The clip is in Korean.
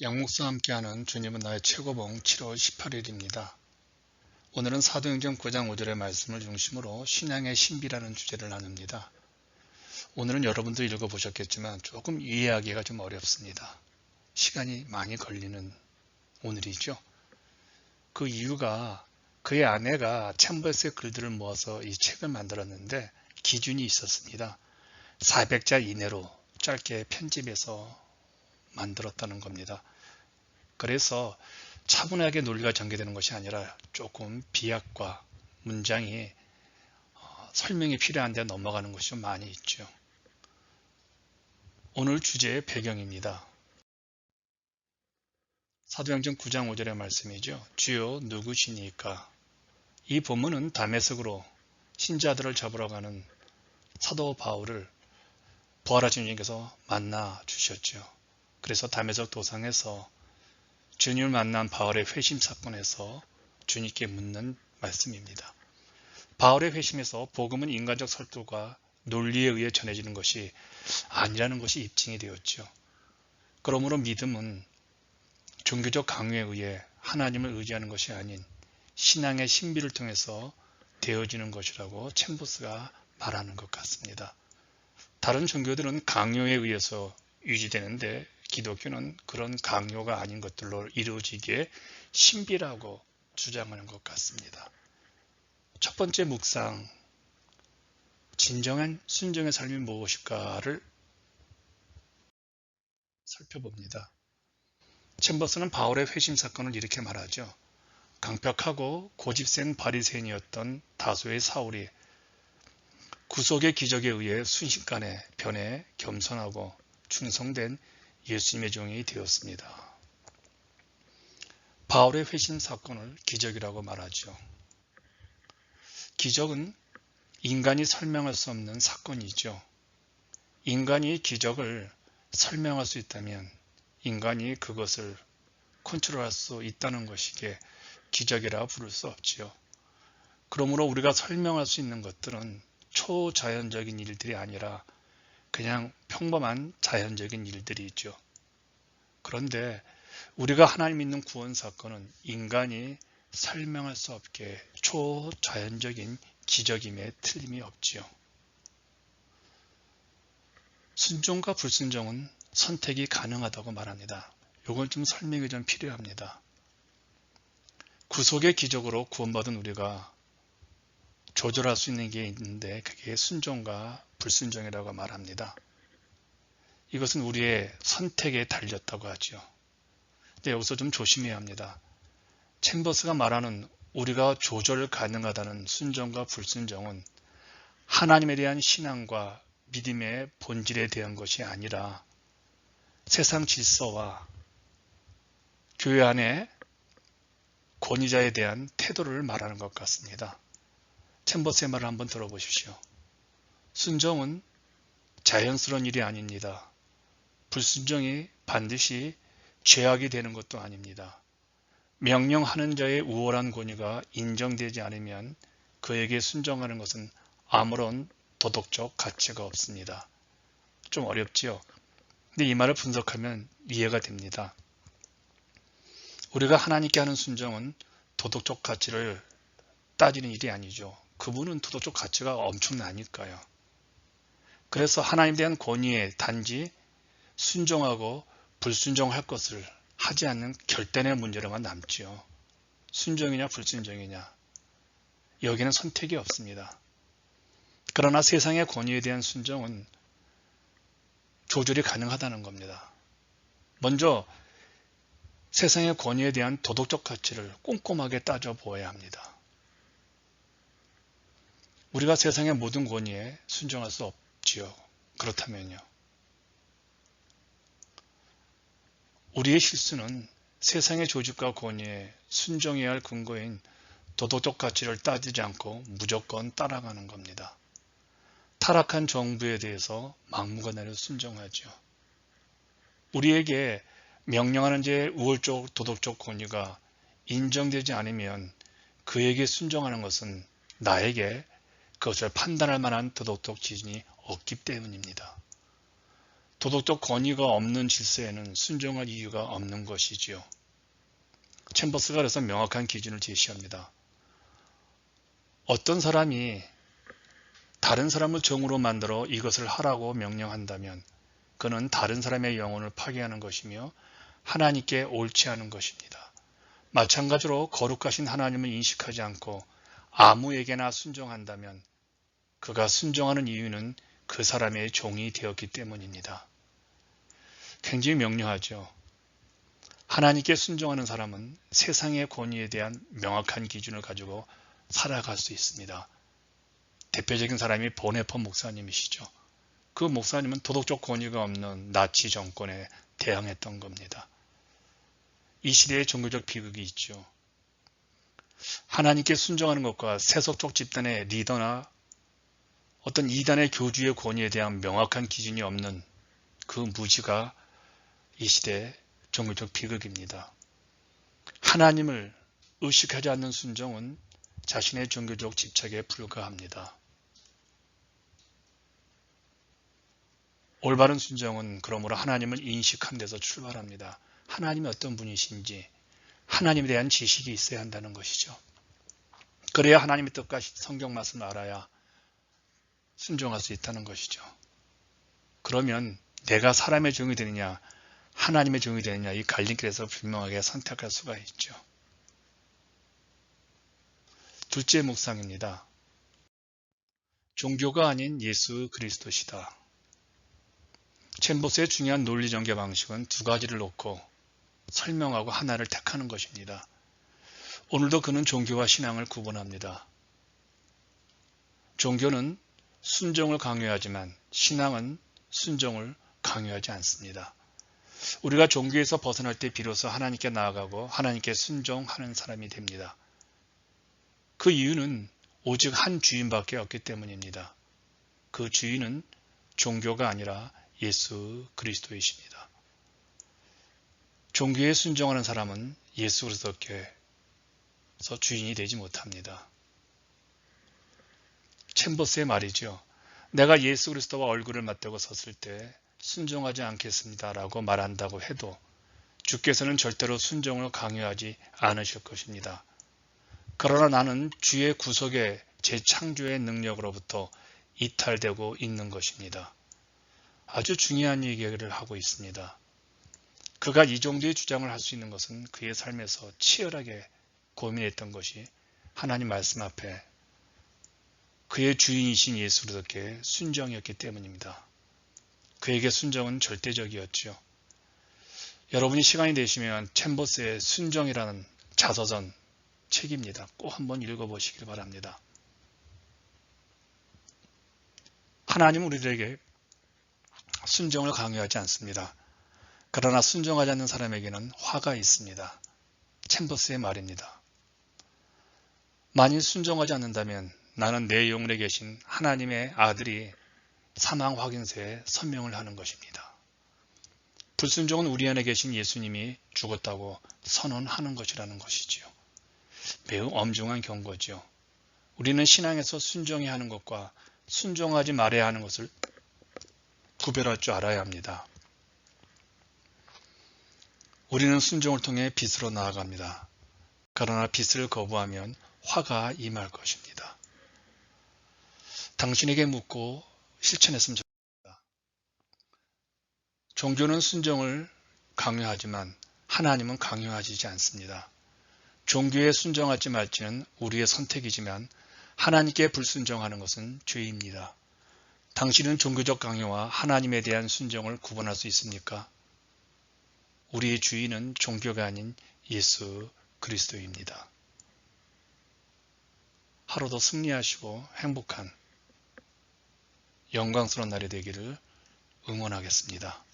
양목수와 함께하는 주님은 나의 최고봉 7월 18일입니다. 오늘은 사도행전 9장 5절의 말씀을 중심으로 신앙의 신비라는 주제를 나눕니다. 오늘은 여러분도 읽어보셨겠지만 조금 이해하기가 좀 어렵습니다. 시간이 많이 걸리는 오늘이죠. 그 이유가 그의 아내가 챔버스의 글들을 모아서 이 책을 만들었는데 기준이 있었습니다. 400자 이내로 짧게 편집해서 만들었다는 겁니다. 그래서 차분하게 논리가 전개되는 것이 아니라 조금 비약과 문장이 설명이 필요한데 넘어가는 것이 좀 많이 있죠. 오늘 주제의 배경입니다. 사도행전 9장 5절의 말씀이죠. 주여 누구시니까? 이 본문은 다메섹으로 신자들을 잡으러 가는 사도 바울을 부활하신 주님께서 만나 주셨죠. 그래서 다메섹 도상에서 주님을 만난 바울의 회심 사건에서 주님께 묻는 말씀입니다. 바울의 회심에서 복음은 인간적 설득과 논리에 의해 전해지는 것이 아니라는 것이 입증이 되었죠. 그러므로 믿음은 종교적 강요에 의해 하나님을 의지하는 것이 아닌 신앙의 신비를 통해서 되어지는 것이라고 챔버스가 말하는 것 같습니다. 다른 종교들은 강요에 의해서 유지되는데 기독교는 그런 강요가 아닌 것들로 이루어지기에 신비라고 주장하는 것 같습니다. 첫 번째 묵상, 진정한 순종의 삶이 무엇일까를 살펴봅니다. 챔버스는 바울의 회심 사건을 이렇게 말하죠. 강력하고 고집센 바리새인이었던 다소의 사울이 구속의 기적에 의해 순식간에 변해 겸손하고 충성된 예수님의 종이 되었습니다. 바울의 회심 사건을 기적이라고 말하죠. 기적은 인간이 설명할 수 없는 사건이죠. 인간이 기적을 설명할 수 있다면 인간이 그것을 컨트롤할 수 있다는 것이기에 기적이라 부를 수 없지요. 그러므로 우리가 설명할 수 있는 것들은 초자연적인 일들이 아니라 그냥 평범한 자연적인 일들이죠. 그런데 우리가 하나님 믿는 구원 사건은 인간이 설명할 수 없게 초자연적인 기적임에 틀림이 없지요. 순종과 불순종은 선택이 가능하다고 말합니다. 이건 좀 설명이 좀 필요합니다. 구속의 기적으로 구원받은 우리가 조절할 수 있는 게 있는데 그게 순종과 불순종이라고 말합니다. 이것은 우리의 선택에 달렸다고 하죠. 근데 여기서 좀 조심해야 합니다. 챔버스가 말하는 우리가 조절 가능하다는 순종과 불순종은 하나님에 대한 신앙과 믿음의 본질에 대한 것이 아니라 세상 질서와 교회 안의 권위자에 대한 태도를 말하는 것 같습니다. 챔버스의 말을 한번 들어보십시오. 순종은 자연스러운 일이 아닙니다. 불순종이 반드시 죄악이 되는 것도 아닙니다. 명령하는 자의 우월한 권위가 인정되지 않으면 그에게 순종하는 것은 아무런 도덕적 가치가 없습니다. 좀 어렵지요? 근데 이 말을 분석하면 이해가 됩니다. 우리가 하나님께 하는 순종은 도덕적 가치를 따지는 일이 아니죠. 그분은 도덕적 가치가 엄청나니까요. 그래서 하나님에 대한 권위에 단지 순종하고 불순종할 것을 하지 않는 결단의 문제로만 남지요. 순종이냐 불순종이냐 여기는 선택이 없습니다. 그러나 세상의 권위에 대한 순종은 조절이 가능하다는 겁니다. 먼저 세상의 권위에 대한 도덕적 가치를 꼼꼼하게 따져보아야 합니다. 우리가 세상의 모든 권위에 순종할 수 없지요. 그렇다면요. 우리의 실수는 세상의 조직과 권위에 순종해야 할 근거인 도덕적 가치를 따지지 않고 무조건 따라가는 겁니다. 타락한 정부에 대해서 막무가내로 순종하죠. 우리에게 명령하는 자의 우월적 도덕적 권위가 인정되지 않으면 그에게 순종하는 것은 나에게 그것을 판단할 만한 도덕적 기준이 없기 때문입니다. 도덕적 권위가 없는 질서에는 순종할 이유가 없는 것이지요. 챔버스가 그래서 명확한 기준을 제시합니다. 어떤 사람이 다른 사람을 종으로 만들어 이것을 하라고 명령한다면 그는 다른 사람의 영혼을 파괴하는 것이며 하나님께 옳지 않은 것입니다. 마찬가지로 거룩하신 하나님을 인식하지 않고 아무에게나 순종한다면 그가 순종하는 이유는 그 사람의 종이 되었기 때문입니다. 굉장히 명료하죠. 하나님께 순종하는 사람은 세상의 권위에 대한 명확한 기준을 가지고 살아갈 수 있습니다. 대표적인 사람이 보네퍼 목사님이시죠. 그 목사님은 도덕적 권위가 없는 나치 정권에 대항했던 겁니다. 이 시대에 종교적 비극이 있죠. 하나님께 순종하는 것과 세속적 집단의 리더나 어떤 이단의 교주의 권위에 대한 명확한 기준이 없는 그 무지가 이 시대의 종교적 비극입니다. 하나님을 의식하지 않는 순종은 자신의 종교적 집착에 불과합니다. 올바른 순종은 그러므로 하나님을 인식한 데서 출발합니다. 하나님이 어떤 분이신지 하나님에 대한 지식이 있어야 한다는 것이죠. 그래야 하나님의 뜻과 성경 말씀을 알아야 순종할 수 있다는 것이죠. 그러면 내가 사람의 종이 되느냐 하나님의 종이 되느냐 이 갈림길에서 분명하게 선택할 수가 있죠. 둘째 묵상입니다. 종교가 아닌 예수 그리스도시다. 챔버스의 중요한 논리 전개 방식은 두 가지를 놓고 설명하고 하나를 택하는 것입니다. 오늘도 그는 종교와 신앙을 구분합니다. 종교는 순종을 강요하지만 신앙은 순종을 강요하지 않습니다. 우리가 종교에서 벗어날 때 비로소 하나님께 나아가고 하나님께 순종하는 사람이 됩니다. 그 이유는 오직 한 주인밖에 없기 때문입니다. 그 주인은 종교가 아니라 예수 그리스도이십니다. 종교에 순종하는 사람은 예수 그리스도께서 주인이 되지 못합니다. 챔버스의 말이죠. 내가 예수 그리스도와 얼굴을 맞대고 섰을 때 순종하지 않겠습니다 라고 말한다고 해도 주께서는 절대로 순종을 강요하지 않으실 것입니다. 그러나 나는 주의 구속의 재창조의 능력으로부터 이탈되고 있는 것입니다. 아주 중요한 얘기를 하고 있습니다. 그가 이 정도의 주장을 할 수 있는 것은 그의 삶에서 치열하게 고민했던 것이 하나님 말씀 앞에 그의 주인이신 예수 그리스도께 순종이었기 때문입니다. 그에게 순종은 절대적이었죠. 여러분이 시간이 되시면 챔버스의 순종이라는 자서전 책입니다. 꼭 한번 읽어보시길 바랍니다. 하나님은 우리들에게 순종을 강요하지 않습니다. 그러나 순종하지 않는 사람에게는 화가 있습니다. 챔버스의 말입니다. 만일 순종하지 않는다면 나는 내 영혼에 계신 하나님의 아들이 사망 확인서에 서명을 하는 것입니다. 불순종은 우리 안에 계신 예수님이 죽었다고 선언하는 것이라는 것이지요. 매우 엄중한 경고지요. 우리는 신앙에서 순종해야 하는 것과 순종하지 말아야 하는 것을 구별할 줄 알아야 합니다. 우리는 순종을 통해 빛으로 나아갑니다. 그러나 빛을 거부하면 화가 임할 것입니다. 당신에게 묻고 실천했으면 좋겠습니다. 종교는 순종을 강요하지만 하나님은 강요하지 않습니다. 종교에 순종할지 말지는 우리의 선택이지만 하나님께 불순종하는 것은 죄입니다. 당신은 종교적 강요와 하나님에 대한 순종을 구분할 수 있습니까? 우리의 주인은 종교가 아닌 예수 그리스도입니다. 하루도 승리하시고 행복한 영광스러운 날이 되기를 응원하겠습니다.